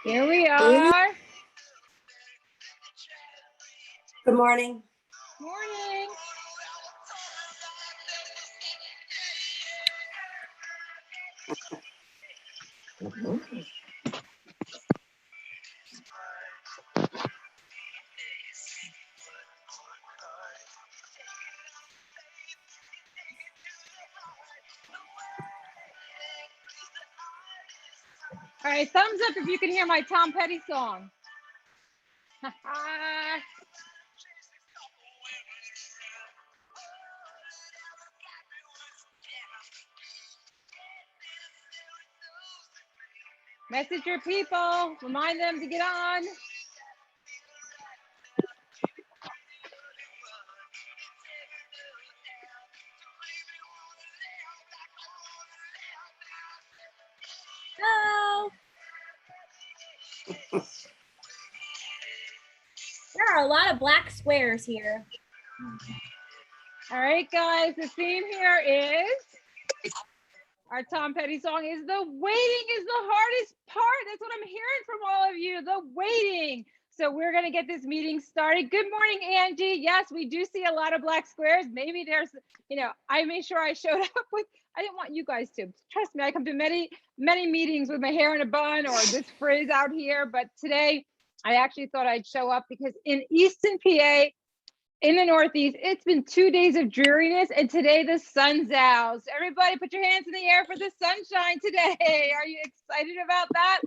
Here we are. Good morning. Morning. All right, thumbs up if you can hear my Tom Petty song. Message your people, remind them to get on. Hello. There are a lot of black squares here. All right, guys, the theme here is our Tom Petty song is the waiting is the hardest part. That's what I'm hearing from all of you, the waiting. So we're going to get this meeting started. Good morning, Angie. Yes, we do see a lot of black squares. Maybe there's, I made sure I showed up with, I didn't want you guys to. Trust me, I come to many meetings with my hair in a bun or this frizz out here. But today, I actually thought I'd show up because in Easton, PA, in the Northeast, it's been 2 days of dreariness, and today the sun's out. So everybody put your hands in the air for the sunshine today. Are you excited about that?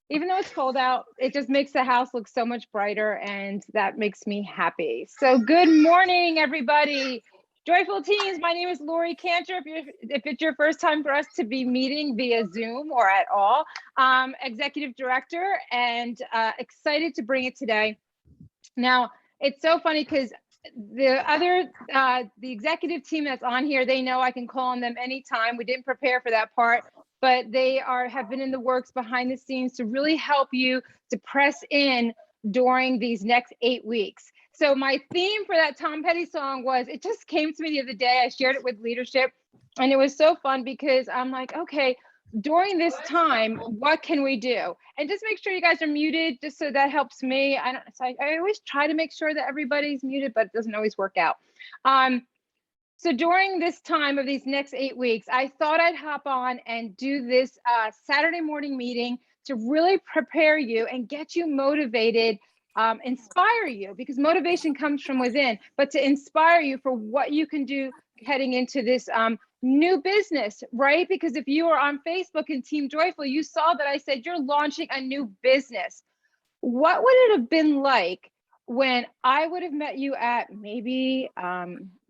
Even though it's cold out, it just makes the house look so much brighter, and that makes me happy. So good morning, everybody. Joyful Teens, my name is Lori Cantor. If it's your first time for us to be meeting via Zoom or at all, Executive Director, and excited to bring it today. Now, it's so funny because the executive team that's on here, they know I can call on them anytime. We didn't prepare for that part, but they have been in the works behind the scenes to really help you to press in during these next 8 weeks. So my theme for that Tom Petty song was, it just came to me the other day. I shared it with leadership, and it was so fun because I'm like, okay, during this time, what can we do? And just make sure you guys are muted, just so that helps me. I always try to make sure that everybody's muted, but it doesn't always work out. So during this time of these next 8 weeks, I thought I'd hop on and do this Saturday morning meeting to really prepare you and get you motivated, inspire you, because motivation comes from within, but to inspire you for what you can do heading into this new business, right? Because if you are on Facebook and Team Joyful, you saw that I said you're launching a new business. What would it have been like when I would have met you at maybe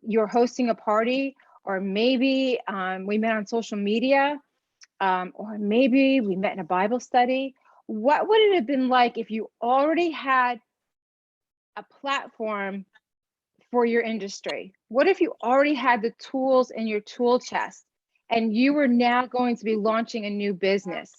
you're hosting a party, or maybe we met on social media, or maybe we met in a Bible study? What would it have been like if you already had a platform for your industry? What if you already had the tools in your tool chest and you were now going to be launching a new business?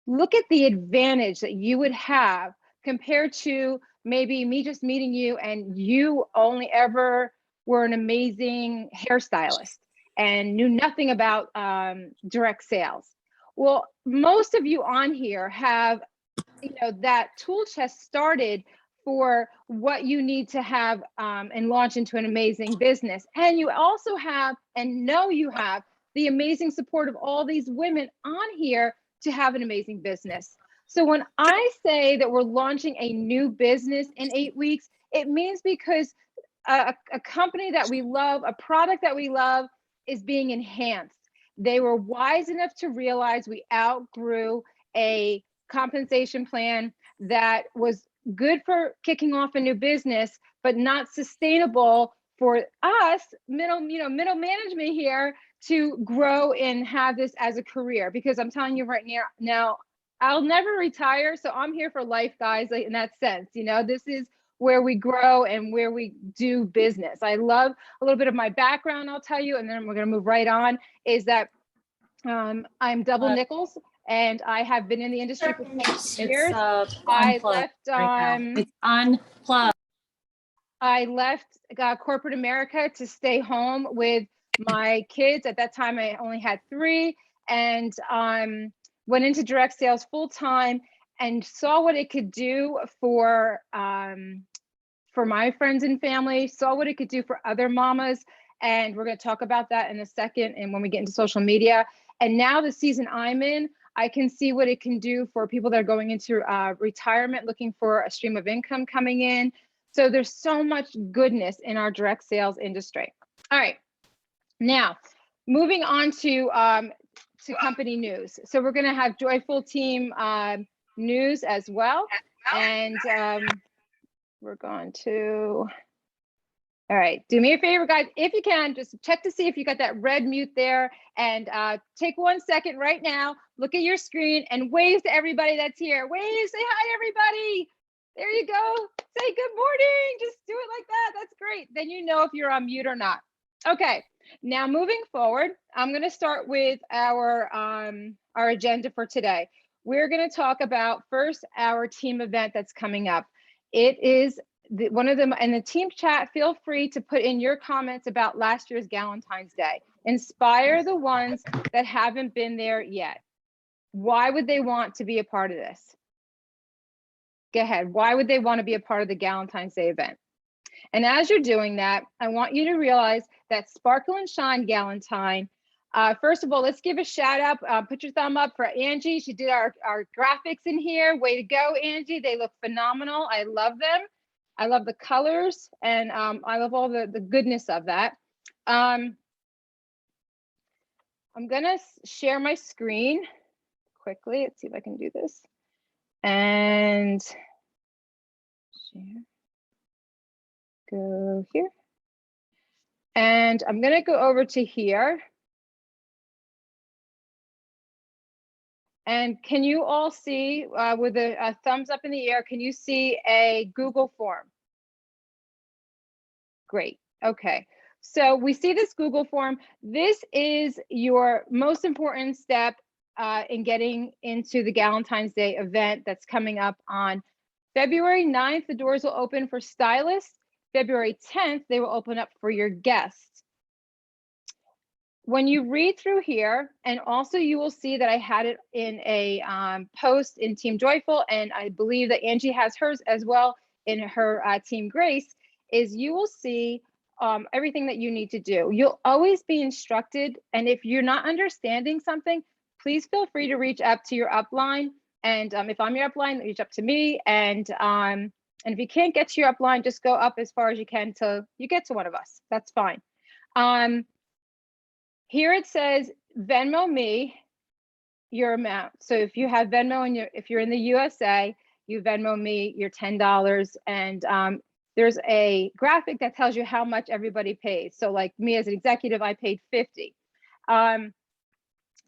Look at the advantage that you would have compared to maybe me just meeting you and you only ever were an amazing hairstylist and knew nothing about direct sales. Well, most of you on here have, that tool chest started for what you need to have and launch into an amazing business. And you also have, and know you have, the amazing support of all these women on here to have an amazing business. So when I say that we're launching a new business in 8 weeks, it means because a company that we love, a product that we love, is being enhanced. They were wise enough to realize we outgrew a compensation plan that was good for kicking off a new business, but not sustainable for us, middle management here, to grow and have this as a career. Because I'm telling you right now, I'll never retire, so I'm here for life, guys. Like, in that sense, this is where we grow and where we do business. I love a little bit of my background, I'll tell you, and then we're going to move right on, is that I'm double nickels, and I have been in the industry for 20 years. I left It's unplugged. I left corporate America to stay home with my kids. At that time, I only had 3, and went into direct sales full time. and saw what it could do for my friends and family, saw what it could do for other mamas. And we're going to talk about that in a second. And when we get into social media, and now the season I'm in, I can see what it can do for people that are going into retirement, looking for a stream of income coming in. So there's so much goodness in our direct sales industry. All right, now moving on to company news. So we're going to have Joyful Team news as well. And we're going to, all right, do me a favor, guys. If you can, just check to see if you got that red mute there, and take 1 second right now, look at your screen and wave to everybody that's here. Wave, say hi, everybody. There you go. Say good morning. Just do it like that. That's great. Then you know if you're on mute or not. Okay, now moving forward, I'm going to start with our agenda for today. We're going to talk about first our team event that's coming up. It is one of them in the team chat. Feel free to put in your comments about last year's Galentine's Day. Inspire the ones that haven't been there yet. Why would they want to be a part of this? Go ahead. Why would they want to be a part of the Galentine's Day event? And as you're doing that, I want you to realize that Sparkle and Shine Galentine. First of all, let's give a shout out. Put your thumb up for Angie. She did our graphics in here. Way to go, Angie. They look phenomenal. I love them. I love the colors, and I love all the goodness of that. I'm gonna share my screen quickly. Let's see if I can do this. And share. Go here. And I'm gonna go over to here. And can you all see with a thumbs up in the air, can you see a Google form? Great, okay. So we see this Google form. This is your most important step in getting into the Galentine's Day event that's coming up on February 9th. The doors will open for Stylist. February 10th, they will open up for your guests. When you read through here, and also you will see that I had it in a post in Team Joyful, and I believe that Angie has hers as well in her Team Grace, is you will see everything that you need to do. You'll always be instructed, and if you're not understanding something, please feel free to reach up to your upline. And if I'm your upline, reach up to me. And if you can't get to your upline, just go up as far as you can till you get to one of us. That's fine. Here it says Venmo me your amount. So if you have Venmo and if you're in the USA, you Venmo me your $10. And there's a graphic that tells you how much everybody pays. So like me as an executive, I paid 50.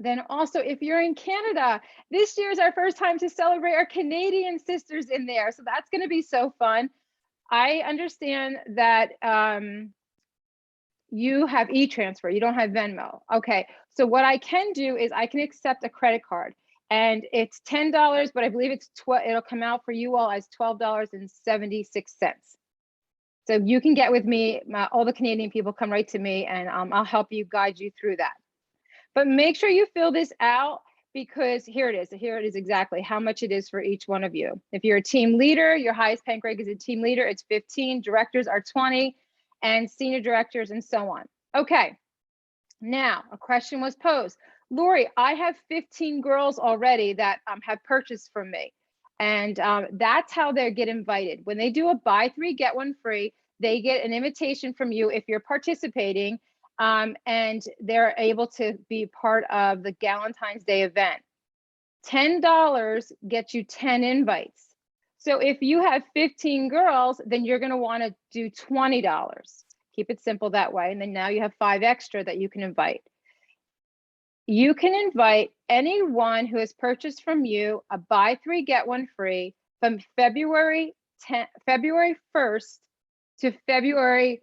Then also, if you're in Canada, this year is our first time to celebrate our Canadian sisters in there. So that's going to be so fun. I understand that you have e-transfer, you don't have Venmo. Okay, so what I can do is I can accept a credit card, and it's $10, but I believe it'll come out for you all as $12.76. So you can get with me, all the Canadian people come right to me, and I'll help you, guide you through that. But make sure you fill this out, because here it is exactly how much it is for each one of you. If you're a team leader, your highest paying grade is a team leader, it's 15, directors are 20, and senior directors and so on. Okay, now a question was posed. Lori, I have 15 girls already that have purchased from me. And that's how they get invited. When they do a buy 3, get 1 free, they get an invitation from you if you're participating, and they're able to be part of the Galentine's Day event. $10 gets you 10 invites. So if you have 15 girls, then you're going to want to do $20. Keep it simple that way. And then now you have 5 extra that you can invite. You can invite anyone who has purchased from you a buy 3, get 1 free from February 1st to February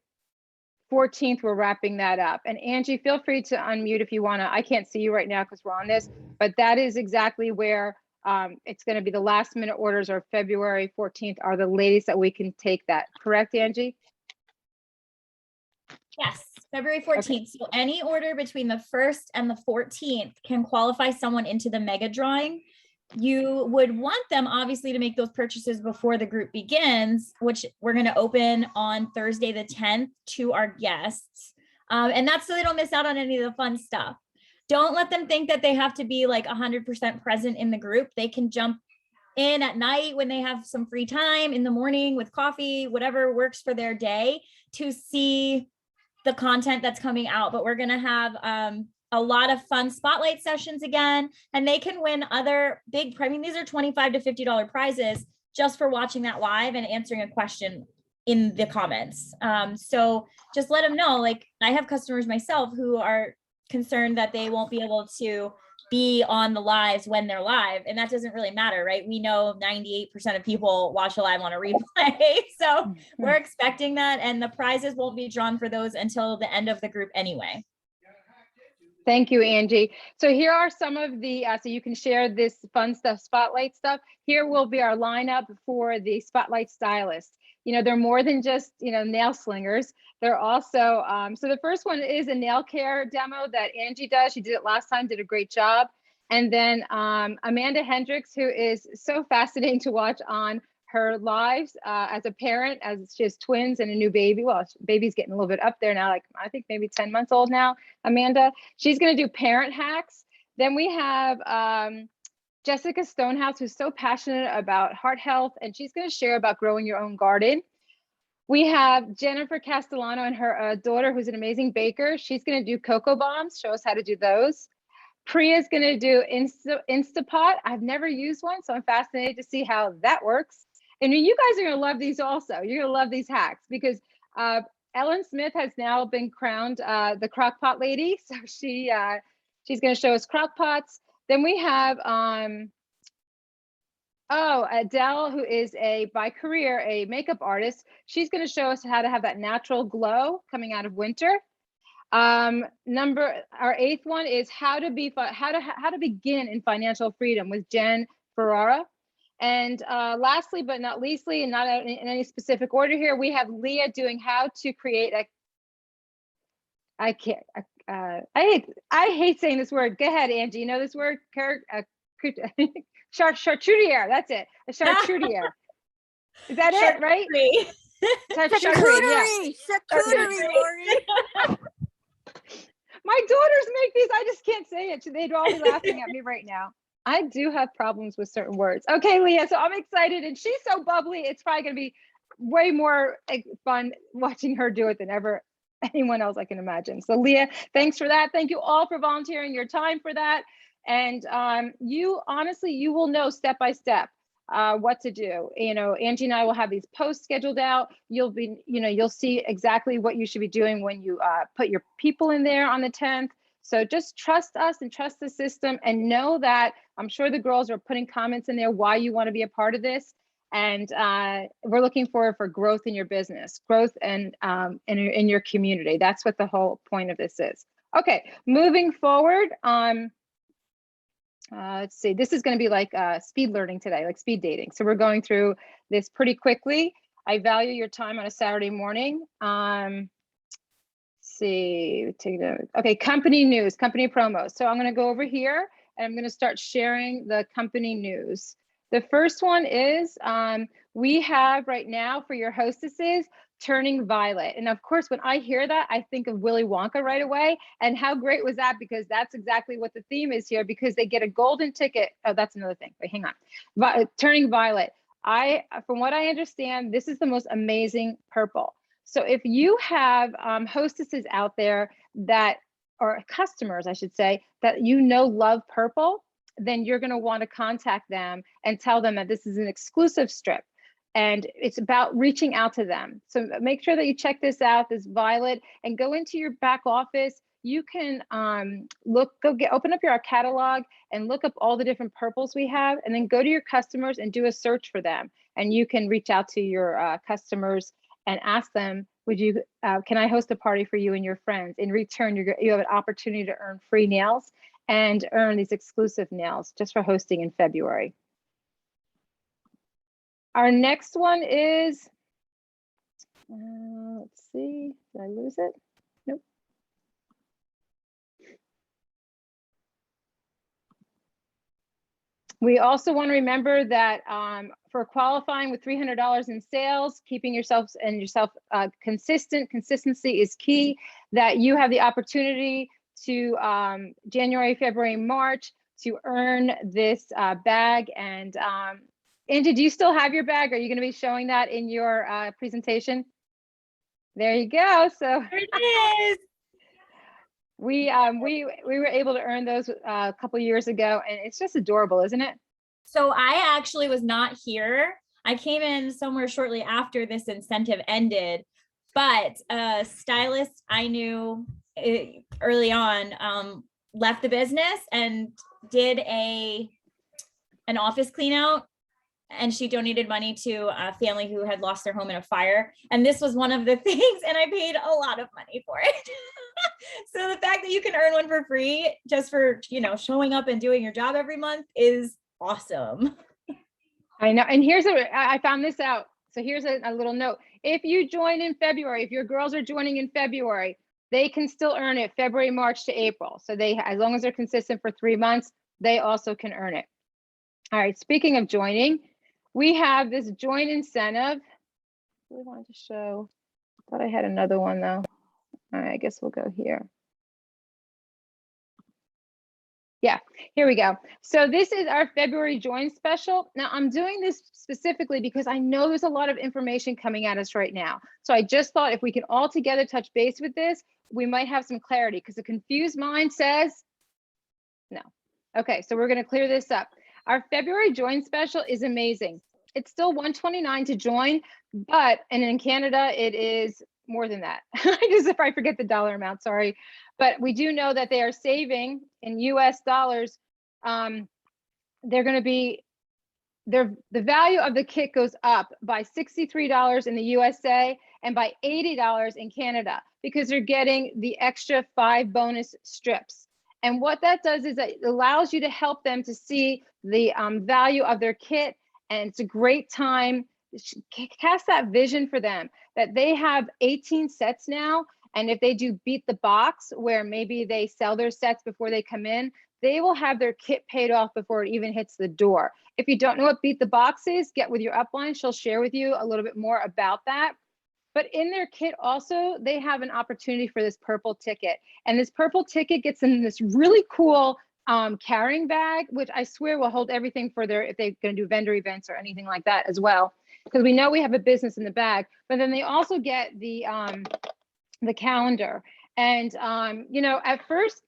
14th. We're wrapping that up. And Angie, feel free to unmute if you want to. I can't see you right now because we're on this, but that is exactly where it's going to be. The last minute orders are February 14th are the latest that we can take that. Correct, Angie? Yes, February 14th. Okay. So any order between the 1st and the 14th can qualify someone into the mega drawing. you would want them obviously to make those purchases before the group begins, which we're going to open on Thursday the 10th to our guests. And that's so they don't miss out on any of the fun stuff. Don't let them think that they have to be like 100% present in the group. They can jump in at night when they have some free time, in the morning with coffee, whatever works for their day, to see the content that's coming out. But we're going to have a lot of fun spotlight sessions again, and they can win other big, I mean, these are $25 to $50 prizes just for watching that live and answering a question in the comments. So just let them know, like, I have customers myself who are concerned that they won't be able to be on the lives when they're live, and that doesn't really matter, right? We know 98% of people watch a live on a replay. So we're expecting that, and the prizes won't be drawn for those until the end of the group anyway. Thank you, Angie. So here are some of the, so you can share this fun stuff, spotlight stuff. Here will be our lineup for the Spotlight Stylist. You know, they're more than just, you know, nail slingers. They're also, so the first one is a nail care demo that Angie does. She did it last time, did a great job. And then Amanda Hendricks, who is so fascinating to watch on her lives as a parent, as she has twins and a new baby. Well, baby's getting a little bit up there now, like I think maybe 10 months old now, Amanda. She's going to do parent hacks. Then we have Jessica Stonehouse, who's so passionate about heart health, and she's going to share about growing your own garden. We have Jennifer Castellano and her daughter, who's an amazing baker. She's going to do cocoa bombs, show us how to do those. Priya's going to do Instapot. I've never used one, so I'm fascinated to see how that works. And you guys are going to love these also. You're going to love these hacks because Ellen Smith has now been crowned the crockpot lady. So she's going to show us crockpots. Then we have Adele, who is by career a makeup artist. She's going to show us how to have that natural glow coming out of winter. Our 8th one is how to begin in financial freedom with Jen Ferrara. And lastly, but not leastly, and not in any specific order here, we have Leah doing how to create I hate saying this word. Go ahead, Angie. You know this word? Charcutier. That's it. A charcutier. Is that it? Right? Charcuterie, charcuterie, Lori. My daughters make these. I just can't say it. They'd all be laughing at me right now. I do have problems with certain words. Okay, Leah, so I'm excited, and she's so bubbly. It's probably going to be way more fun watching her do it than ever anyone else I can imagine. So Leah, thanks for that. Thank you all for volunteering your time for that. And you will know step by step what to do. You know, Angie and I will have these posts scheduled out. You'll see exactly what you should be doing when you put your people in there on the 10th. So just trust us and trust the system, and know that I'm sure the girls are putting comments in there why you want to be a part of this. And we're looking for growth in your business, growth and in your community. That's what the whole point of this is. Okay, moving forward. Let's see, this is going to be like speed learning today, like speed dating. So we're going through this pretty quickly. I value your time on a Saturday morning. Okay, company news, company promos. So I'm going to go over here and I'm going to start sharing the company news. The first one is we have right now for your hostesses, Turning Violet. And of course, when I hear that, I think of Willy Wonka right away. And how great was that? Because that's exactly what the theme is here, because they get a golden ticket. Oh, that's another thing. Wait, hang on. Turning Violet. From what I understand, this is the most amazing purple. So if you have hostesses out there that, or customers, I should say, that love purple, then you're going to want to contact them and tell them that this is an exclusive strip. And it's about reaching out to them. So make sure that you check this out, this violet, and go into your back office. You can open up your catalog and look up all the different purples we have, and then go to your customers and do a search for them. And you can reach out to your customers and ask them, can I host a party for you and your friends? In return, you have an opportunity to earn free nails and earn these exclusive nails just for hosting in February. Our next one is, let's see, did I lose it? Nope. We also want to remember that for qualifying with $300 in sales, keeping yourself consistency is key, that you have the opportunity to January, February, March to earn this bag. And Angie, do you still have your bag? Are you going to be showing that in your presentation? There you go. So There it is. we were able to earn those a couple years ago, and it's just adorable, isn't it? So I actually was not here. I came in somewhere shortly after this incentive ended, but Stylist I knew early on left the business and did an office clean out, and she donated money to a family who had lost their home in a fire. And this was one of the things, and I paid a lot of money for it. So the fact that you can earn one for free just for, showing up and doing your job every month is awesome. I know. And here's I found this out. So here's a little note. If you join in February, if your girls are joining in February, they can still earn it February, March to April. So as long as they're consistent for 3 months, they also can earn it. All right. Speaking of joining, we have this join incentive. I really wanted to show. Thought I had another one though. All right, I guess we'll go here. Yeah, here we go. So this is our February join special. Now I'm doing this specifically because I know there's a lot of information coming at us right now. So I just thought if we can all together touch base with this, we might have some clarity, because a confused mind says no. Okay, so we're going to clear this up. Our February join special is amazing. It's still $129 to join, and in Canada it is more than that. If I forget the dollar amount, sorry. But we do know that they are saving in US dollars. They're going to be, the value of the kit goes up by $63 in the USA and by $80 in Canada, because they're getting the extra 5 bonus strips. And what that does is that it allows you to help them to see the value of their kit. And it's a great time. Cast that vision for them that they have 18 sets now. And if they do beat the box, where maybe they sell their sets before they come in, they will have their kit paid off before it even hits the door. If you don't know what beat the box is, get with your upline. She'll share with you a little bit more about that. But in their kit also, they have an opportunity for this purple ticket. And this purple ticket gets in this really cool carrying bag, which I swear will hold everything for if they're going to do vendor events or anything like that as well. Because we know we have a business in the bag, but then they also get the calendar. And at first,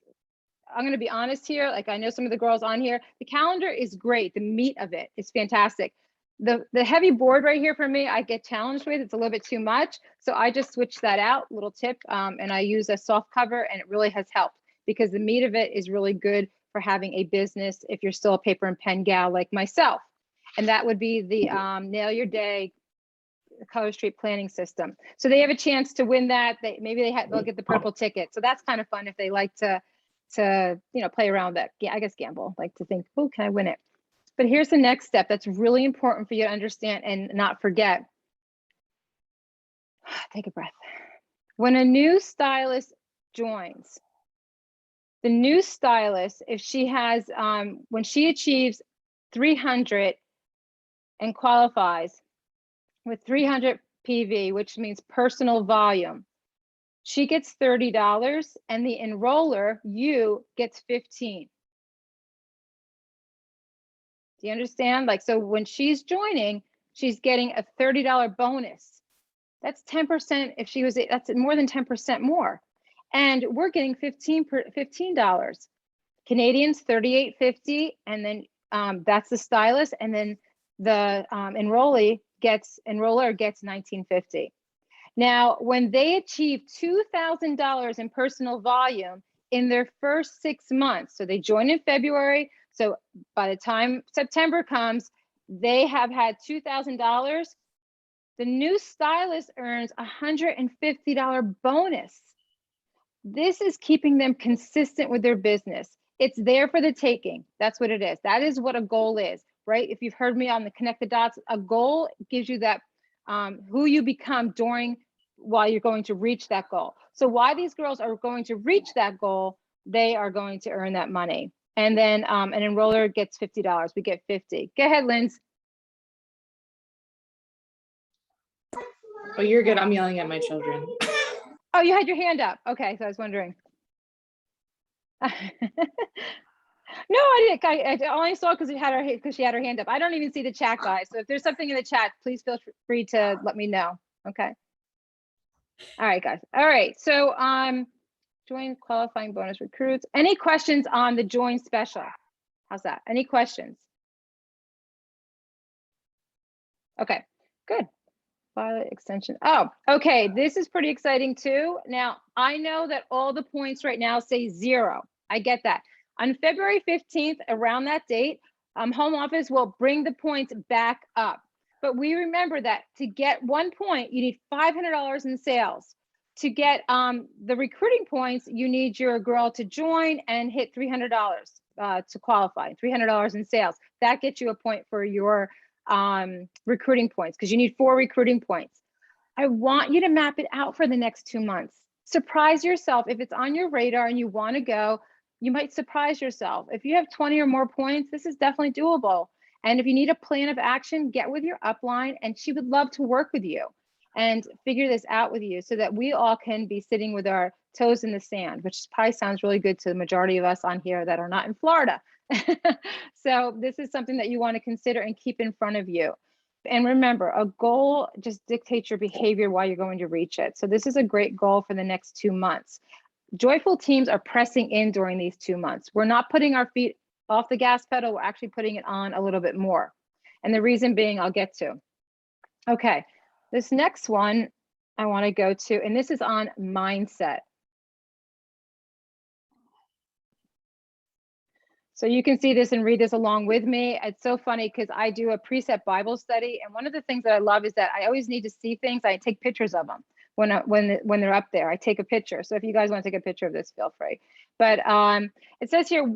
I'm going to be honest here, like I know some of the girls on here, the calendar is great. The meat of it is fantastic. The heavy board right here for me, I get challenged with. It's a little bit too much. So I just switched that out, little tip, and I use a soft cover, and it really has helped, because the meat of it is really good for having a business if you're still a paper and pen gal like myself. And that would be the Nail Your Day Color Street planning system. So they have a chance to win that. They'll get the purple ticket. So that's kind of fun if they like to play around with that. Yeah, I guess gamble, like to think, oh, can I win it? But here's the next step that's really important for you to understand and not forget. Take a breath. When a new stylist joins, the new stylist, if she has, when she achieves 300 and qualifies with 300 PV, which means personal volume, she gets $30, and the enroller, you, gets 15. Do you understand? Like, so when she's joining, she's getting a $30 bonus. That's 10%. If she was, that's more than 10% more. And we're getting $15. Canadians, $38.50. And then that's the stylist. And then the enroller gets $19.50. Now, when they achieve $2,000 in personal volume in their first 6 months, so they join in February. So by the time September comes, they have had $2,000. The new stylist earns a $150 bonus. This is keeping them consistent with their business. It's there for the taking. That's what it is. That is what a goal is, right? If you've heard me on the Connect the Dots, a goal gives you that who you become while you're going to reach that goal. So why these girls are going to reach that goal, they are going to earn that money. And then an enroller gets $50. We get 50. Go ahead, Linz. Oh, you're good. I'm yelling at my children. Oh, you had your hand up. Okay, so I was wondering. No, I didn't. I only saw because she had her hand up. I don't even see the chat, guys. So if there's something in the chat, please feel free to let me know. Okay. All right, guys. All right. So join qualifying bonus recruits. Any questions on the join special? How's that? Any questions? Okay, good. Pilot extension. Oh, okay. This is pretty exciting too. Now, I know that all the points right now say 0. I get that. On February 15th, around that date, home office will bring the points back up. But we remember that to get 1 point, you need $500 in sales. To get the recruiting points, you need your girl to join and hit $300 to qualify, $300 in sales. That gets you a point for your recruiting points because you need 4 recruiting points. I want you to map it out for the next 2 months. Surprise yourself. If it's on your radar and you want to go, you might surprise yourself. If you have 20 or more points, this is definitely doable. And if you need a plan of action, get with your upline and she would love to work with you and figure this out with you so that we all can be sitting with our toes in the sand, which probably sounds really good to the majority of us on here that are not in Florida. So this is something that you want to consider and keep in front of you. And remember, a goal just dictates your behavior while you're going to reach it. So this is a great goal for the next 2 months. Joyful teams are pressing in during these 2 months. We're not putting our feet off the gas pedal. We're actually putting it on a little bit more. And the reason being, I'll get to. Okay, this next one I want to go to, and this is on mindset. So you can see this and read this along with me. It's so funny because I do a precept Bible study. And one of the things that I love is that I always need to see things. I take pictures of them when they're up there. I take a picture. So if you guys want to take a picture of this, feel free. But it says here,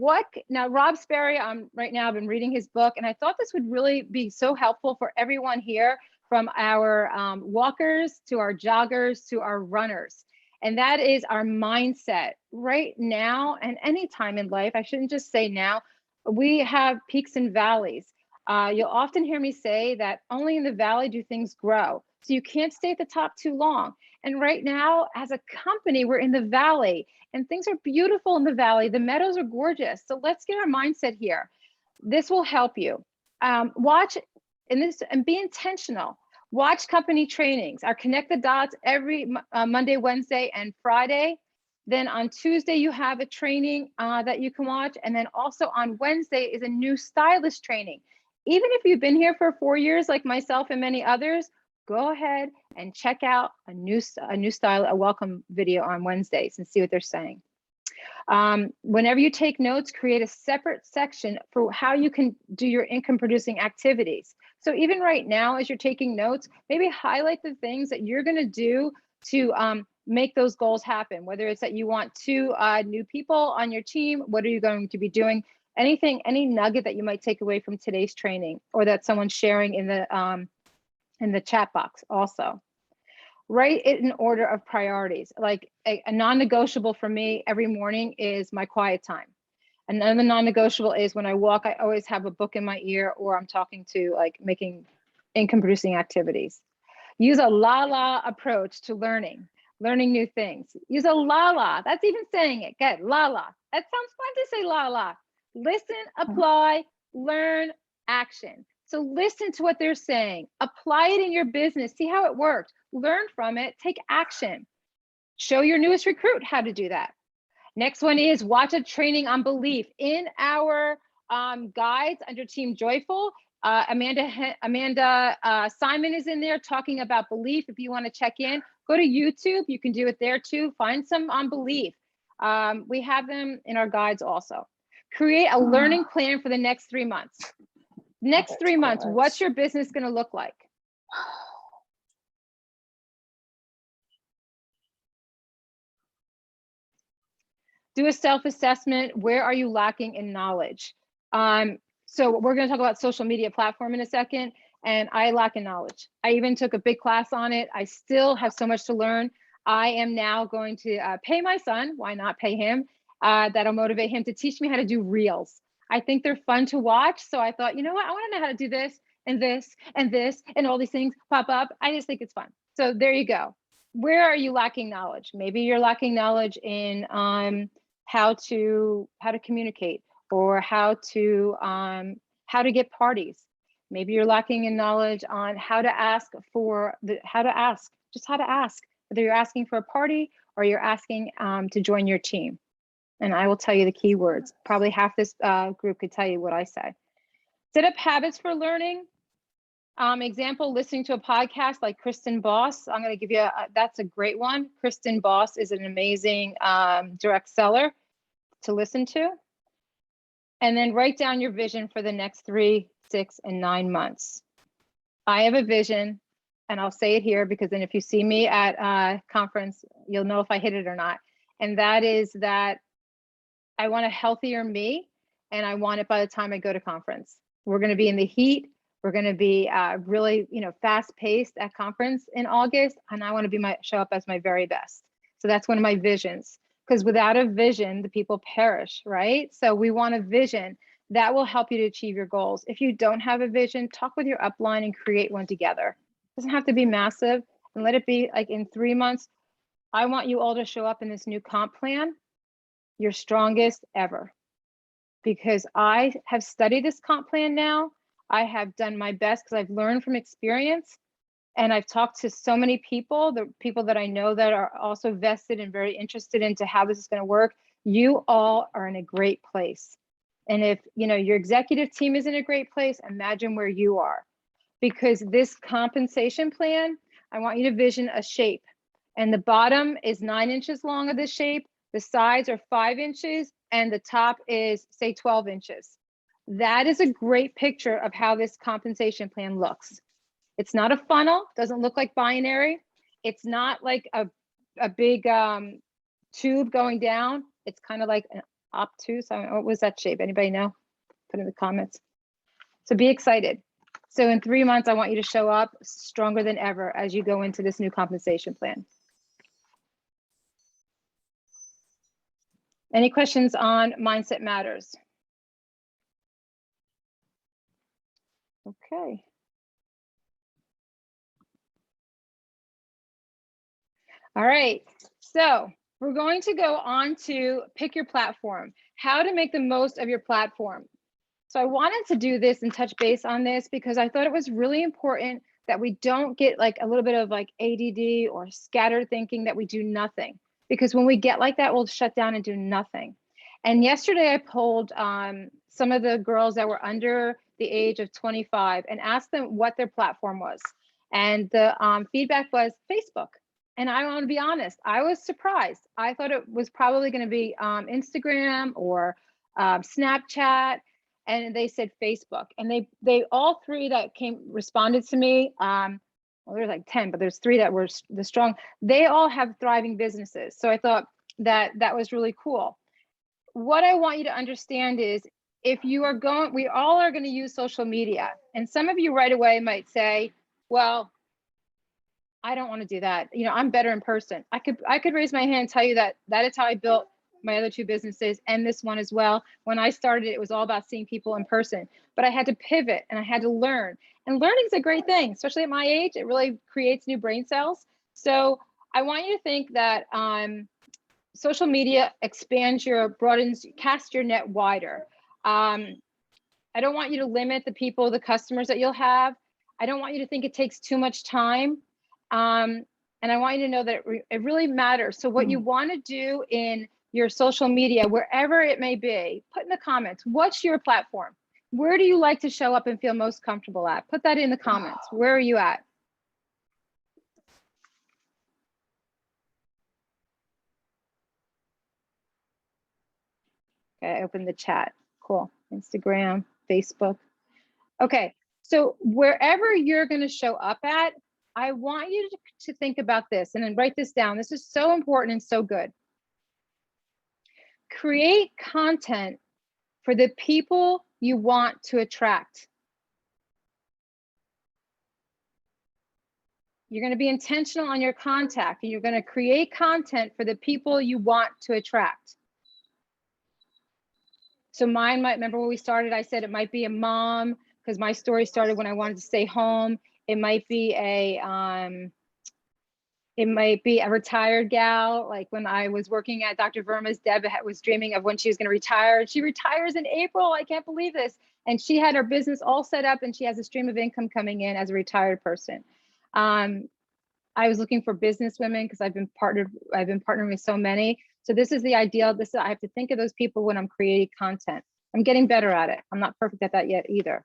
now Rob Sperry, right now I've been reading his book and I thought this would really be so helpful for everyone here, from our walkers to our joggers to our runners. And that is our mindset right now and any time in life. I shouldn't just say now. We have peaks and valleys. You'll often hear me say that only in the valley do things grow. So you can't stay at the top too long. And right now, as a company, we're in the valley and things are beautiful in the valley. The meadows are gorgeous. So let's get our mindset here. This will help you. Watch and be intentional. Watch company trainings. Our Connect the Dots every Monday, Wednesday, and Friday. Then on Tuesday, you have a training that you can watch. And then also on Wednesday is a new stylist training. Even if you've been here for 4 years, like myself and many others, go ahead and check out a new welcome video on Wednesdays and see what they're saying. Whenever you take notes, create a separate section for how you can do your income producing activities. So even right now, as you're taking notes, maybe highlight the things that you're going to do to make those goals happen, whether it's that you want 2 new people on your team. What are you going to be doing? Anything, any nugget that you might take away from today's training or that someone's sharing in the chat box also. Write it in order of priorities. Like a non-negotiable for me every morning is my quiet time. Another non-negotiable is when I walk, I always have a book in my ear or I'm talking to like making income producing activities. Use a la-la approach to learning new things. Use a la-la, that's even saying it, get la-la. That sounds fun to say la-la. Listen, apply, learn, action. So listen to what they're saying, apply it in your business, see how it works, learn from it, take action. Show your newest recruit how to do that. Next one is watch a training on belief. In our guides under Team Joyful, Amanda Simon is in there talking about belief. If you want to check in, go to YouTube. You can do it there too. Find some on belief. We have them in our guides also. Create a learning plan for the next 3 months. Next 3 months, what's your business going to look like? Do a self-assessment. Where are you lacking in knowledge? So we're going to talk about social media platform in a second, and I lack in knowledge. I even took a big class on it. I still have so much to learn. I am now going to pay my son. Why not pay him? that'll motivate him to teach me how to do reels. I think they're fun to watch. So I thought, you know what? I want to know how to do this and this and this and all these things pop up. I just think it's fun. So there you go. Where are you lacking knowledge? Maybe you're lacking knowledge in how to communicate, or how to get parties. Maybe you're lacking in knowledge on how to ask, whether you're asking for a party or you're asking to join your team. And I will tell you the key words. Probably half this group could tell you what I say. Set up habits for learning. Example, listening to a podcast like Kristen Boss. I'm going to give you, that's a great one. Kristen Boss is an amazing direct seller to listen to. And then write down your vision for the next 3, 6, and 9 months. I have a vision, and I'll say it here because then if you see me at a conference, you'll know if I hit it or not. And that is that I want a healthier me, and I want it by the time I go to conference. We're going to be in the heat. We're going to be really, fast paced at conference in August. And I want to show up as my very best. So that's one of my visions, because without a vision, the people perish, right? So we want a vision that will help you to achieve your goals. If you don't have a vision, talk with your upline and create one together. It doesn't have to be massive, and let it be like in 3 months. I want you all to show up in this new comp plan, your strongest ever, because I have studied this comp plan now. I have done my best because I've learned from experience, and I've talked to so many people, the people that I know that are also vested and very interested into how this is going to work. You all are in a great place. And if your executive team is in a great place, imagine where you are. Because this compensation plan, I want you to vision a shape. And the bottom is 9 inches long of this shape. The sides are 5 inches, and the top is, say, 12 inches. That is a great picture of how this compensation plan looks. It's not a funnel, doesn't look like binary. It's not like a big tube going down. It's kind of like an obtuse. What was that shape? Anybody know? Put in the comments. So be excited. So in 3 months, I want you to show up stronger than ever as you go into this new compensation plan. Any questions on Mindset Matters? Okay. All right, so we're going to go on to pick your platform, how to make the most of your platform. So I wanted to do this and touch base on this because I thought it was really important that we don't get like a little bit of like ADD or scattered thinking, that we do nothing. Because when we get like that, we'll shut down and do nothing. And yesterday I polled some of the girls that were under the age of 25 and asked them what their platform was. And the feedback was Facebook. And I want to be honest, I was surprised. I thought it was probably going to be Instagram or Snapchat. And they said Facebook. And they all three that responded to me, well, there's like 10, but there's 3 that were the strong. They all have thriving businesses. So I thought that was really cool. What I want you to understand is, if you are we all are going to use social media. And some of you right away might say, well, I don't want to do that. I'm better in person. I could raise my hand and tell you that is how I built my other 2 businesses and this one as well. When I started, it was all about seeing people in person, but I had to pivot and I had to learn. And learning is a great thing, especially at my age. It really creates new brain cells. So I want you to think that social media broadens, cast your net wider. I don't want you to limit the customers that you'll have. I don't want you to think it takes too much time. And I want you to know that it really matters. So what you want to do in your social media, wherever it may be, put in the comments, what's your platform? Where do you like to show up and feel most comfortable at? Put that in the comments. Where are you at? Okay, open the chat. Cool. Instagram, Facebook. Okay, so wherever you're going to show up at, I want you to think about this and then write this down. This is so important and so good. Create content for the people you want to attract. You're going to be intentional on your contact, and you're going to create content for the people you want to attract. So mine might, remember when we started, I said it might be a mom because my story started when I wanted to stay home. It might be a retired gal, like when I was working at Dr. Verma's, Deb was dreaming of when she was going to retire. She retires in April. I can't believe this. And she had her business all set up and she has a stream of income coming in as a retired person. I was looking for business women because I've been partnering with so many. So this is the ideal. I have to think of those people when I'm creating content. I'm getting better at it. I'm not perfect at that yet either.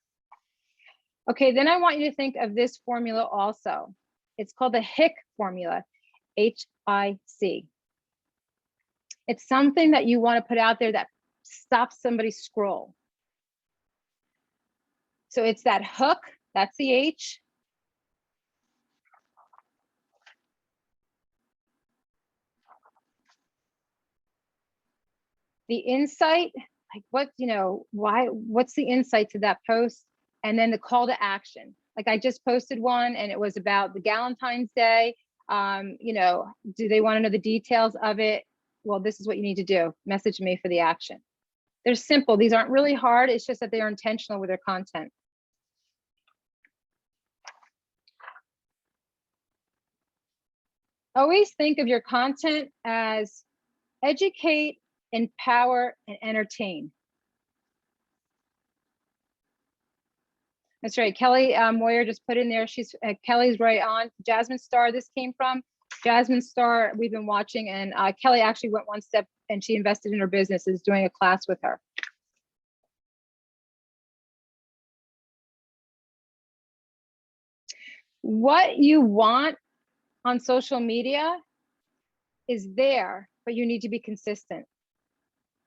Okay, then I want you to think of this formula also. It's called the Hick Formula, H-I-C. It's something that you want to put out there that stops somebody's scroll. So it's that hook, that's the H. The insight, like what, what's the insight to that post? And then the call to action. Like I just posted one and it was about the Galentines Day. Do they want to know the details of it? Well, this is what you need to do. Message me for the action. They're simple. These aren't really hard. It's just that they are intentional with their content. Always think of your content as educate, empower, and entertain. That's right. Kelly Moyer just put in there. Kelly's right on. Jasmine Star, this came from. Jasmine Star, we've been watching, and Kelly actually went one step and she invested in her business, is doing a class with her. What you want on social media is there, but you need to be consistent.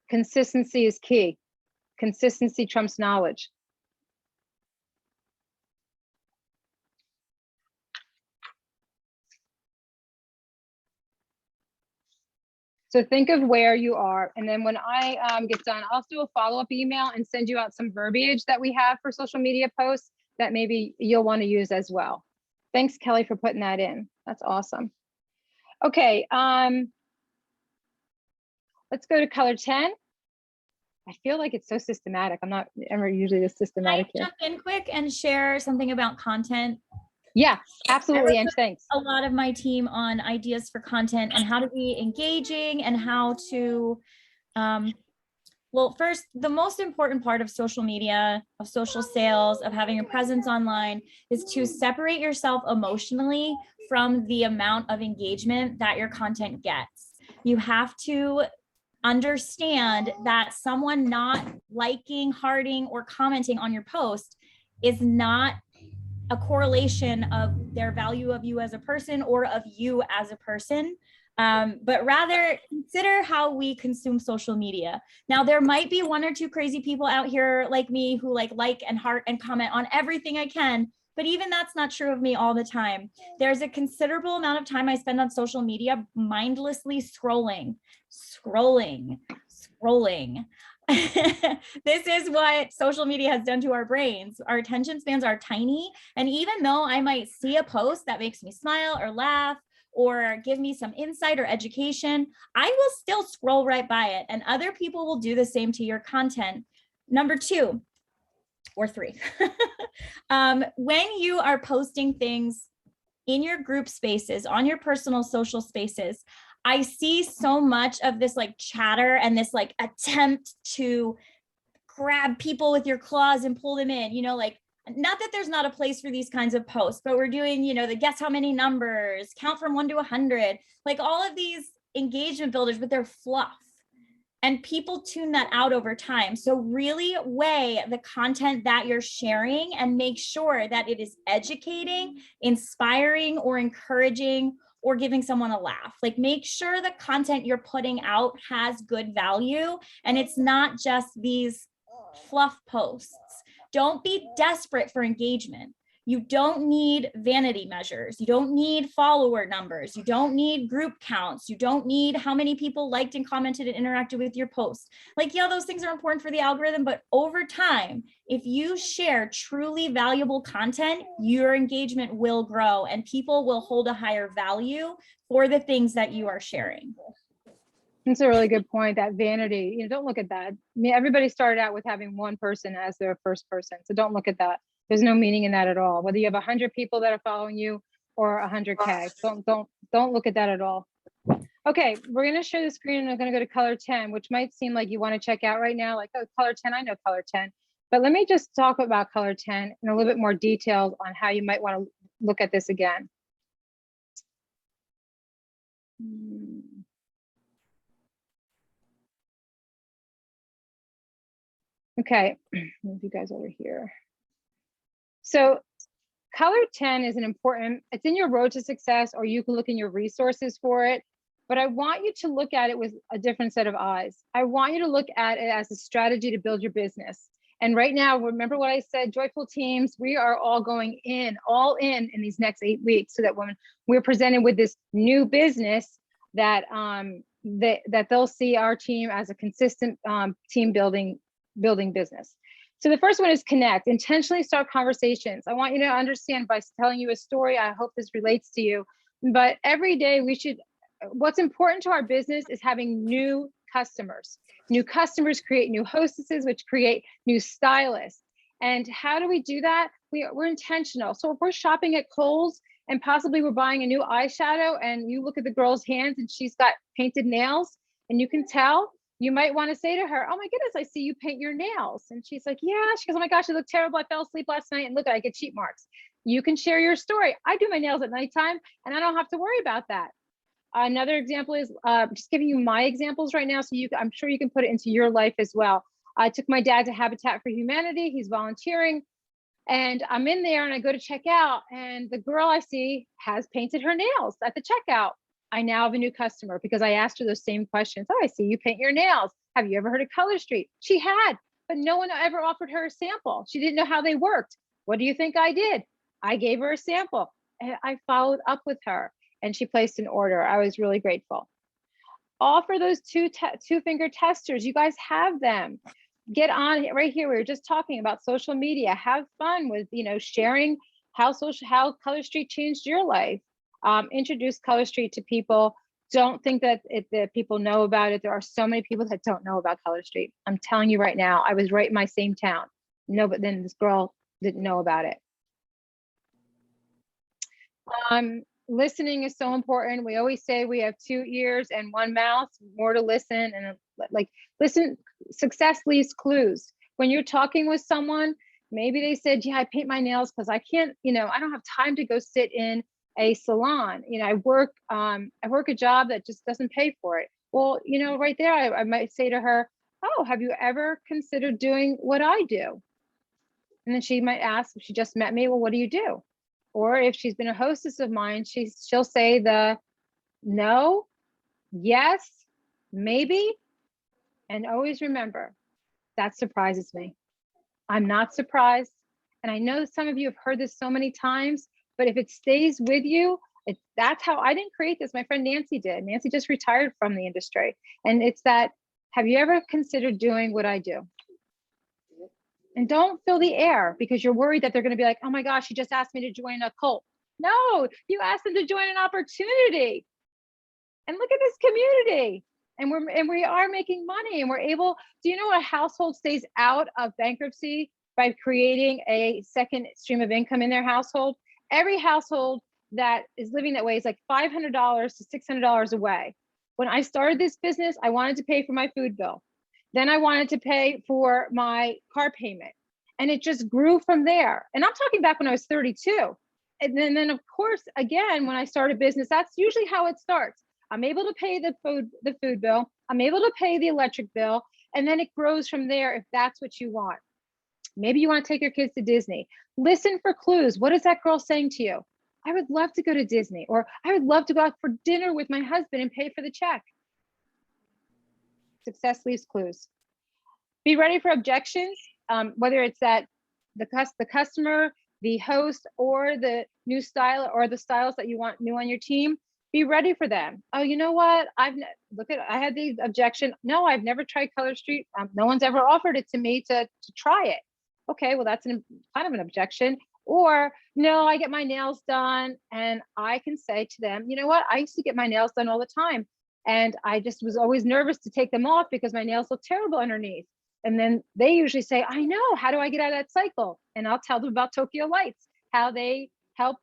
Consistency is key. Consistency trumps knowledge. So think of where you are. And then when I get done, I'll do a follow-up email and send you out some verbiage that we have for social media posts that maybe you'll want to use as well. Thanks, Kelly, for putting that in. That's awesome. Okay, let's go to color 10. I feel like it's so systematic. I'm not ever usually this systematic here. Jump in quick and share something about content. Yeah, absolutely, and thanks. A lot of my team on ideas for content and how to be engaging and how to, well, first, the most important part of social media, of social sales, of having a presence online is to separate yourself emotionally from the amount of engagement that your content gets. You have to understand that someone not liking, hearting, or commenting on your post is not a correlation of their value of you as a person or of you as a person, but rather consider how we consume social media. Now, there might be one or two crazy people out here like me who like and heart and comment on everything I can, but even that's not true of me all the time. There's a considerable amount of time I spend on social media mindlessly scrolling. This is what social media has done to our brains. Our attention spans are tiny. And even though I might see a post that makes me smile or laugh or give me some insight or education, I will still scroll right by it. And other people will do the same to your content. Number 2 or 3, when you are posting things in your group spaces, on your personal social spaces, I see so much of this chatter and this attempt to grab people with your claws and pull them in, not that there's not a place for these kinds of posts, but we're doing, the guess how many numbers, count from 1 to 100, all of these engagement builders, but they're fluff. And people tune that out over time. So really weigh the content that you're sharing and make sure that it is educating, inspiring, or encouraging, or giving someone a laugh. Make sure the content you're putting out has good value and it's not just these fluff posts. Don't be desperate for engagement. You don't need vanity measures. You don't need follower numbers. You don't need group counts. You don't need how many people liked and commented and interacted with your post. Yeah, those things are important for the algorithm, but over time, if you share truly valuable content, your engagement will grow and people will hold a higher value for the things that you are sharing. That's a really good point, that vanity. Don't look at that. I mean, everybody started out with having one person as their first person. So don't look at that. There's no meaning in that at all. Whether you have 100 people that are following you or 100K, don't look at that at all. Okay, we're going to share the screen and I'm going to go to color 10, which might seem like you want to check out right now. Like, oh, color 10, I know color 10. But let me just talk about color 10 in a little bit more detail on how you might want to look at this again. Okay, move you guys over here. So color 10 is an important, it's in your road to success, or you can look in your resources for it. But I want you to look at it with a different set of eyes. I want you to look at it as a strategy to build your business. And right now, remember what I said, joyful teams, we are all going all in these next 8 weeks, so that when we're presented with this new business, that that they'll see our team as a consistent team building business. So the first one is connect, intentionally start conversations. I want you to understand by telling you a story. I hope this relates to you, but every day what's important to our business is having new customers. New customers create new hostesses, which create new stylists. And how do we do that? We're intentional. So if we're shopping at Kohl's and possibly we're buying a new eyeshadow and you look at the girl's hands and she's got painted nails and you can tell, you might want to say to her, oh my goodness, I see you paint your nails. And she's like, yeah. She goes, oh my gosh, it looked terrible. I fell asleep last night and look, I get cheat marks. You can share your story. I do my nails at nighttime and I don't have to worry about that. Another example is just giving you my examples right now. So I'm sure you can put it into your life as well. I took my dad to Habitat for Humanity. He's volunteering and I'm in there and I go to check out and the girl I see has painted her nails at the checkout. I now have a new customer because I asked her those same questions. Oh, I see you paint your nails. Have you ever heard of Color Street? She had, but no one ever offered her a sample. She didn't know how they worked. What do you think I did? I gave her a sample and I followed up with her and she placed an order. I was really grateful. Offer those two finger testers. You guys have them. Get on right here. We were just talking about social media. Have fun with, sharing how Color Street changed your life. Introduce Color Street to people. Don't think that people know about it. There are so many people that don't know about Color Street. I'm telling you right now, I was right in my same town. No, but then this girl didn't know about it. Listening is so important. We always say we have 2 ears and 1 mouth, more to listen. And listen, success leaves clues. When you're talking with someone, maybe they said, yeah, I paint my nails because I can't, I don't have time to go sit in a salon. I work a job that just doesn't pay for it. Well, right there, I might say to her, oh, have you ever considered doing what I do? And then she might ask, if she just met me, well, what do you do? Or if she's been a hostess of mine, she'll say the no, yes, maybe. And always remember, that surprises me. I'm not surprised. And I know some of you have heard this so many times, but if it stays with you, that's how I didn't create this. My friend Nancy did. Nancy just retired from the industry. And it's that, have you ever considered doing what I do? And don't fill the air because you're worried that they're going to be like, oh my gosh, you just asked me to join a cult. No, you asked them to join an opportunity. And look at this community. And we are making money and we're able, do you know a household stays out of bankruptcy by creating a second stream of income in their household? Every household that is living that way is like $500 to $600 away. When I started this business, I wanted to pay for my food bill. Then I wanted to pay for my car payment. And it just grew from there. And I'm talking back when I was 32. And then of course, again, when I start a business, that's usually how it starts. I'm able to pay the food bill. I'm able to pay the electric bill. And then it grows from there if that's what you want. Maybe you want to take your kids to Disney. Listen for clues. What is that girl saying to you? I would love to go to Disney, or I would love to go out for dinner with my husband and pay for the check. Success leaves clues. Be ready for objections, whether it's that the customer, the host, or the new style or the styles that you want new on your team. Be ready for them. Oh, you know what? I had the objection. No, I've never tried Color Street. No one's ever offered it to me to try it. Okay, well, that's kind of an objection. Or no, I get my nails done and I can say to them, you know what? I used to get my nails done all the time. And I just was always nervous to take them off because my nails look terrible underneath. And then they usually say, I know, how do I get out of that cycle? And I'll tell them about Tokyo Lights, how they help,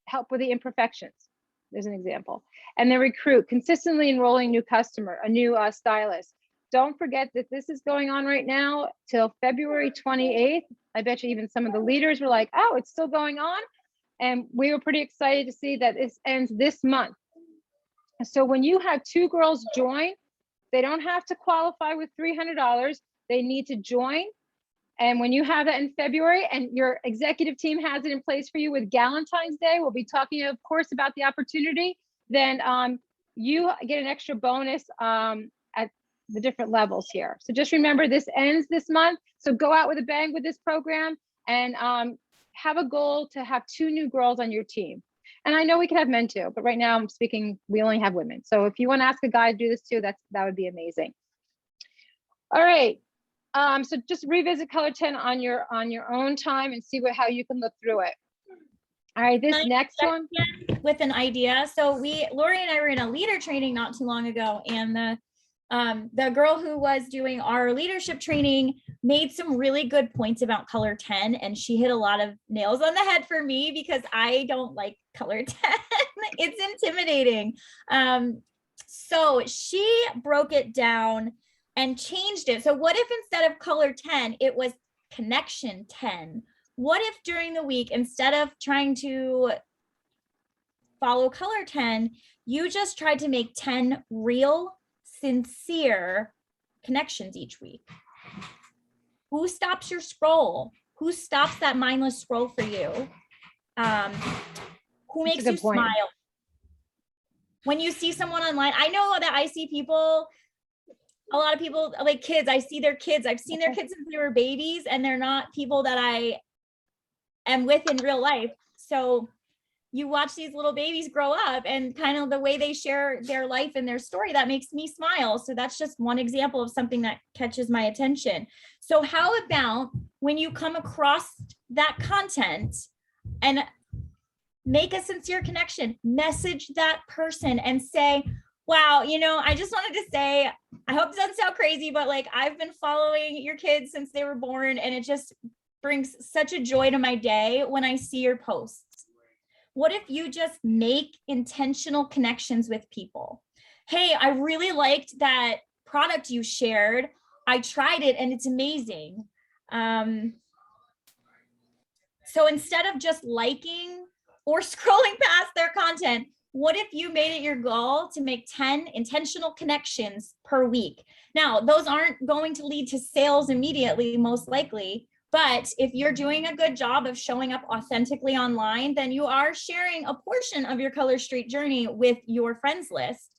help with the imperfections. There's an example. And then recruit, consistently enrolling a new stylist. Don't forget that this is going on right now till February 28th. I bet you even some of the leaders were like, oh, it's still going on. And we were pretty excited to see that this ends this month. So when you have 2 girls join, they don't have to qualify with $300. They need to join. And when you have that in February and your executive team has it in place for you with Galentines Day, we'll be talking, of course, about the opportunity, then you get an extra bonus at the different levels here. So just remember, this ends this month. So go out with a bang with this program and have a goal to have 2 new girls on your team. And I know we can have men too, but right now I'm speaking, we only have women. So if you want to ask a guy to do this too, that would be amazing. All right. So just revisit color 10 on your own time and see how you can look through it. All right, this next one. With an idea. So Lori and I were in a leader training not too long ago, and the girl who was doing our leadership training made some really good points about color 10, and she hit a lot of nails on the head for me because I don't like color 10. It's intimidating. So she broke it down and changed it. So what if instead of color 10, it was connection 10? What if during the week, instead of trying to follow color 10, you just tried to make 10 real, sincere connections each week? Who stops your scroll? Who stops that mindless scroll for you? Who makes you smile? When you see someone online, I know that I see people, a lot of people like kids, I see their kids. I've seen their kids since they were babies, and they're not people that I am with in real life. So you watch these little babies grow up and kind of the way they share their life and their story, that makes me smile. So that's just one example of something that catches my attention. So how about when you come across that content and make a sincere connection, message that person and say, wow, I just wanted to say, I hope it doesn't sound crazy, but like I've been following your kids since they were born, and it just brings such a joy to my day when I see your posts. What if you just make intentional connections with people? Hey, I really liked that product you shared. I tried it and it's amazing. So instead of just liking or scrolling past their content, what if you made it your goal to make 10 intentional connections per week? Now, those aren't going to lead to sales immediately, most likely. But if you're doing a good job of showing up authentically online, then you are sharing a portion of your Color Street journey with your friends list.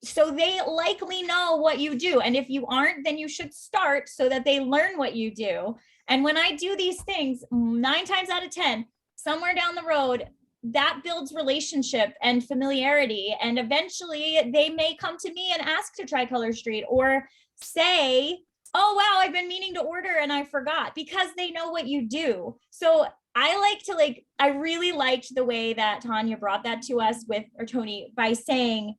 So they likely know what you do. And if you aren't, then you should start so that they learn what you do. And when I do these things, 9 times out of 10, somewhere down the road, that builds relationship and familiarity. And eventually they may come to me and ask to try Color Street, or say, oh, wow, I've been meaning to order and I forgot, because they know what you do. So I really liked the way that Tanya brought that to us or Tony, by saying,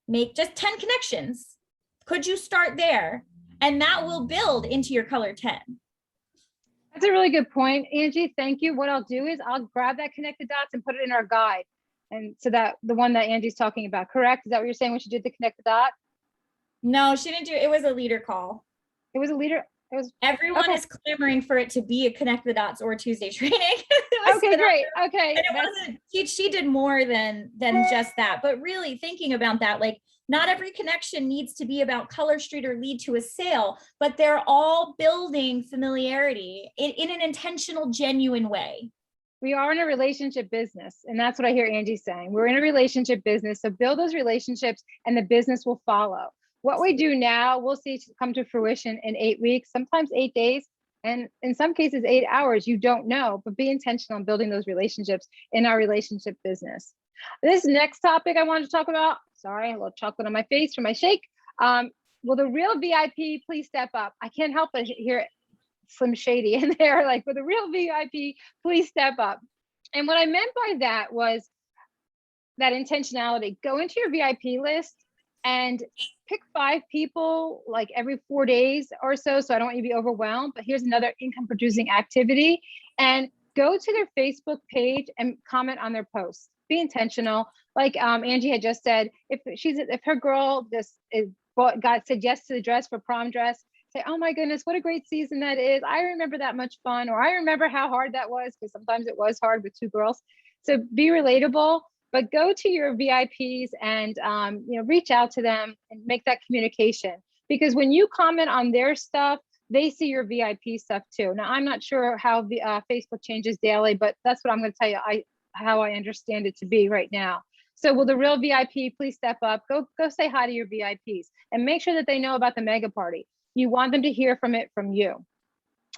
make just 10 connections. Could you start there? And that will build into your color 10. That's a really good point, Angie. Thank you. What I'll do is I'll grab that connect the dots and put it in our guide. And so that the one that Angie's talking about, correct? Is that what you're saying when she did the connect the dot? No, she didn't do it. It was a leader call. It was a leader. Everyone is clamoring for it to be a connect the dots or Tuesday training. Okay, great. Okay. And it wasn't, she did more than just that, but really thinking about that, like not every connection needs to be about Color Street or lead to a sale, but they're all building familiarity in an intentional, genuine way. We are in a relationship business, and that's what I hear Angie saying. We're in a relationship business, so build those relationships and the business will follow. What we do now, we'll see come to fruition in 8 weeks, sometimes 8 days, and in some cases 8 hours. You don't know, but be intentional in building those relationships in our relationship business. This next topic I wanted to talk about, sorry, a little chocolate on my face from my shake. Will the real VIP please step up? I can't help but hear Slim Shady in there, like, will the real VIP please step up? And what I meant by that was, that intentionality. Go into your VIP list and pick 5 people like every 4 days or so. So I don't want you to be overwhelmed, but here's another income producing activity. And go to their Facebook page and comment on their posts. Be intentional. Like Angie had just said, if her girl just said yes to the dress for prom dress, say, oh my goodness, what a great season that is. I remember that much fun, or I remember how hard that was, because sometimes it was hard with 2 girls. So be relatable, but go to your VIPs and reach out to them and make that communication. Because when you comment on their stuff, they see your VIP stuff too. Now, I'm not sure how Facebook changes daily, but that's what I'm going to tell you how I understand it to be right now. So will the real VIP please step up? Go say hi to your VIPs and make sure that they know about the mega party. You want them to hear from you.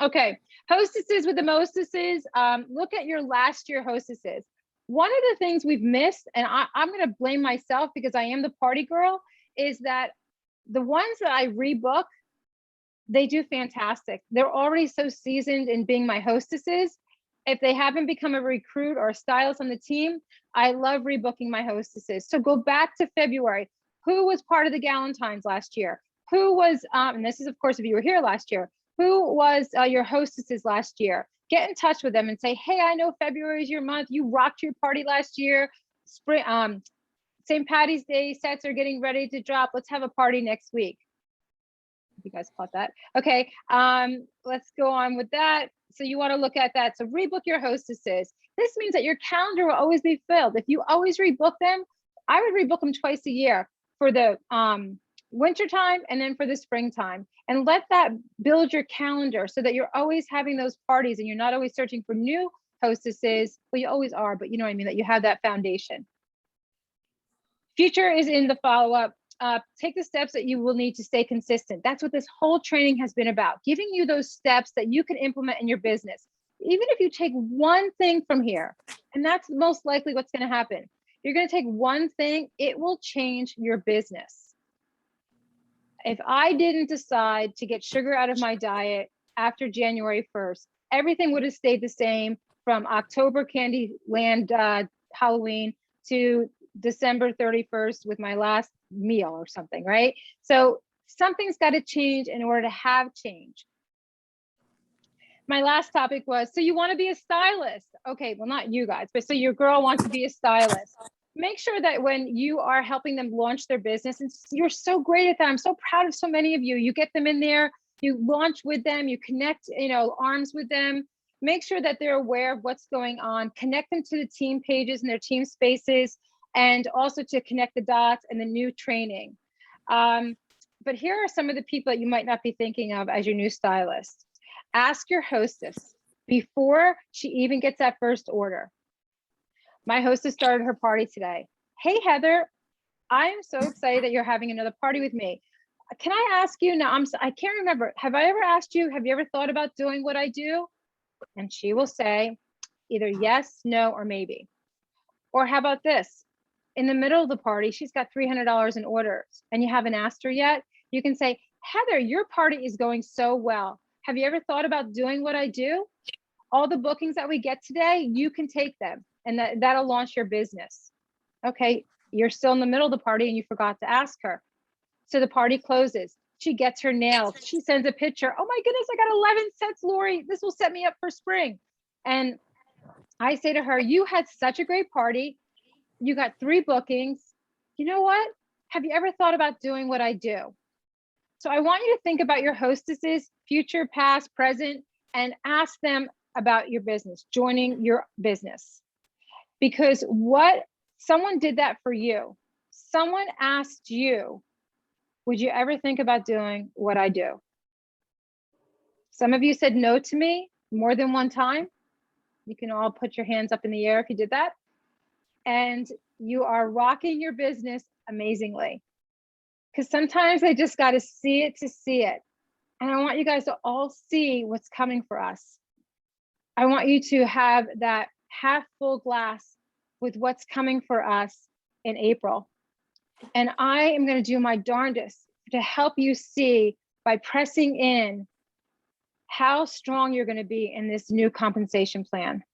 Okay, hostesses with the mostesses. Look at your last year hostesses. One of the things we've missed, and I'm going to blame myself because I am the party girl, is that the ones that I rebook, they do fantastic. They're already so seasoned in being my hostesses. If they haven't become a recruit or a stylist on the team, I love rebooking my hostesses. So go back to February. Who was part of the Galentines last year? Who was, and this is of course if you were here last year, who was your hostesses last year? Get in touch with them and say, hey, I know February is your month. You rocked your party last year. Spring, St. Patty's Day sets are getting ready to drop. Let's have a party next week. You guys caught that? Okay, let's go on with that. So you want to look at that. So rebook your hostesses. This means that your calendar will always be filled. If you always rebook them, I would rebook them twice a year for the winter time and then for the springtime, and let that build your calendar so that you're always having those parties and you're not always searching for new hostesses. Well, you always are, but you know what I mean, that you have that foundation. Future is in the follow-up. Take the steps that you will need to stay consistent. That's what this whole training has been about, giving you those steps that you can implement in your business. Even if you take one thing from here, and that's most likely what's going to happen. You're going to take one thing, it will change your business. If I didn't decide to get sugar out of my diet after January 1st, everything would have stayed the same from October Candyland Halloween to December 31st with my last meal or something, right? So something's got to change in order to have change. My last topic was, so you want to be a stylist. Okay, well, not you guys, but so your girl wants to be a stylist. Make sure that when you are helping them launch their business, and you're so great at that, I'm so proud of so many of you, you get them in there, you launch with them, you connect, arms with them, make sure that they're aware of what's going on, connect them to the team pages and their team spaces, and also to connect the dots and the new training. But here are some of the people that you might not be thinking of as your new stylist. Ask your hostess before she even gets that first order. My hostess started her party today. Hey, Heather, I am so excited that you're having another party with me. Can I ask you now, I can't remember, have I ever asked you, have you ever thought about doing what I do? And she will say either yes, no, or maybe. Or how about this? In the middle of the party, she's got $300 in orders and you haven't asked her yet. You can say, Heather, your party is going so well. Have you ever thought about doing what I do? All the bookings that we get today, you can take them and that'll launch your business. Okay, you're still in the middle of the party and you forgot to ask her. So the party closes. She gets her nails. She sends a picture. Oh my goodness, I got 11 sets, Lori. This will set me up for spring. And I say to her, you had such a great party. You got 3 bookings. You know what? Have you ever thought about doing what I do? So I want you to think about your hostesses, future, past, present, and ask them about your business, joining your business. Because someone did that for you. Someone asked you, would you ever think about doing what I do? Some of you said no to me more than one time. You can all put your hands up in the air if you did that. And you are rocking your business amazingly. Because sometimes I just got to see it to see it. And I want you guys to all see what's coming for us. I want you to have that half full glass with what's coming for us in April. And I am going to do my darndest to help you see by pressing in how strong you're going to be in this new compensation plan.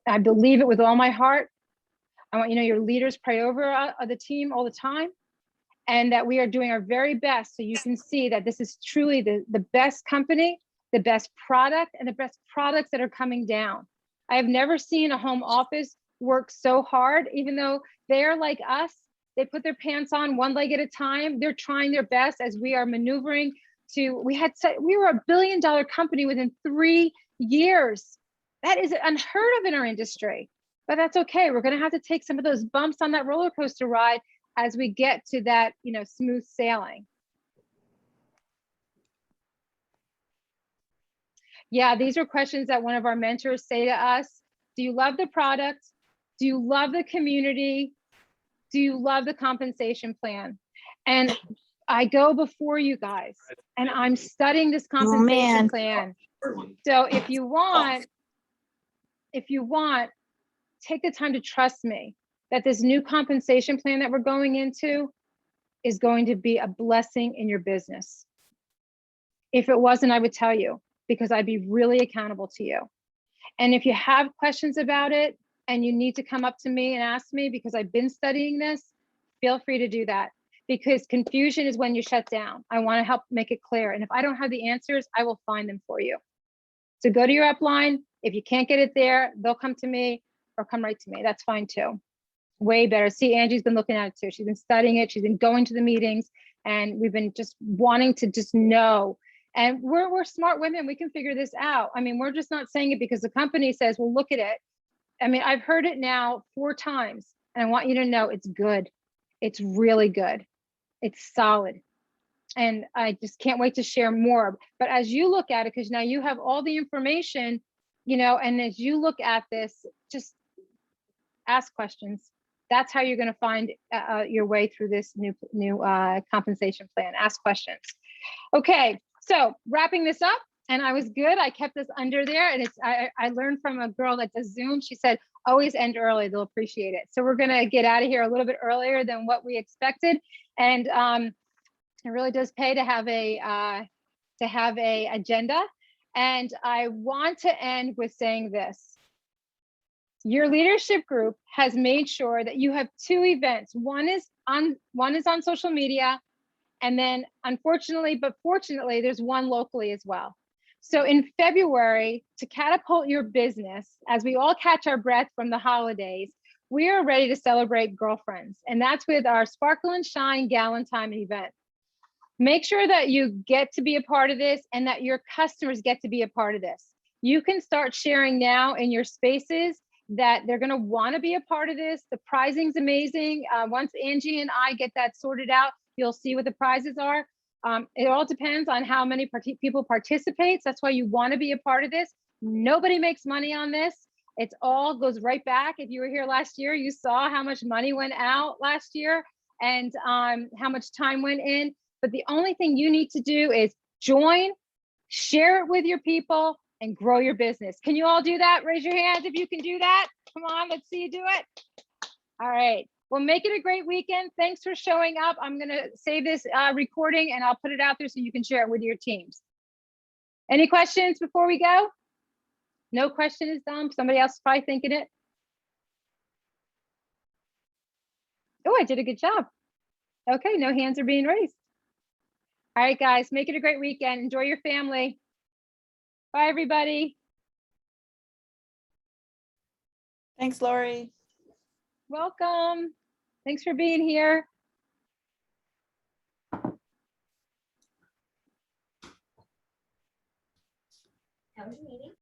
I believe it with all my heart. I want you to know your leaders pray over the team all the time, and that we are doing our very best so you can see that this is truly the best company, the best product, and the best products that are coming down. I have never seen a home office work so hard, even though they're like us. They put their pants on one leg at a time. They're trying their best as we are maneuvering to, we were $1 billion company within 3 years. That is unheard of in our industry, but that's okay. We're going to have to take some of those bumps on that roller coaster ride as we get to that, smooth sailing. Yeah, these are questions that one of our mentors say to us. Do you love the product? Do you love the community? Do you love the compensation plan? And I go before you guys and I'm studying this compensation plan. So if you want, take the time to trust me that this new compensation plan that we're going into is going to be a blessing in your business. If it wasn't, I would tell you, because I'd be really accountable to you. And if you have questions about it and you need to come up to me and ask me because I've been studying this, feel free to do that, because confusion is when you shut down. I want to help make it clear. And if I don't have the answers, I will find them for you. So go to your upline. If you can't get it there, they'll come to me or come right to me. That's fine too. Way better. See, Angie's been looking at it too. She's been studying it. She's been going to the meetings, and we've been just wanting to just know. And we're smart women. We can figure this out. I mean, we're just not saying it because the company says, well, look at it. I mean, I've heard it now 4 times, and I want you to know it's good. It's really good. It's solid. And I just can't wait to share more. But as you look at it, because now you have all the information, and as you look at this, just ask questions. That's how you're going to find your way through this new compensation plan. Ask questions. Okay, so wrapping this up, and I was good. I kept this under there, and I learned from a girl that does Zoom. She said, always end early. They'll appreciate it. So we're going to get out of here a little bit earlier than what we expected, and it really does pay to have a agenda. And I want to end with saying this. Your leadership group has made sure that you have 2 events. One is on social media, and then unfortunately, but fortunately, there's one locally as well. So in February, to catapult your business, as we all catch our breath from the holidays, we are ready to celebrate girlfriends. And that's with our Sparkle and Shine Galentine event. Make sure that you get to be a part of this and that your customers get to be a part of this. You can start sharing now in your spaces that they're going to want to be a part of this. The prizing's amazing. Once Angie and I get that sorted out, you'll see what the prizes are. It all depends on how many people participate. That's why you want to be a part of this. Nobody makes money on this. It all goes right back. If you were here last year, you saw how much money went out last year and how much time went in. But the only thing you need to do is join, share it with your people, and grow your business. Can you all do that? Raise your hands if you can do that. Come on, let's see you do it. All right. Well, make it a great weekend. Thanks for showing up. I'm going to save this recording and I'll put it out there so you can share it with your teams. Any questions before we go? No question is dumb. Somebody else is probably thinking it. Oh, I did a good job. Okay, no hands are being raised. All right, guys, make it a great weekend. Enjoy your family. Bye, everybody. Thanks, Lori. Welcome. Thanks for being here. How was your meeting?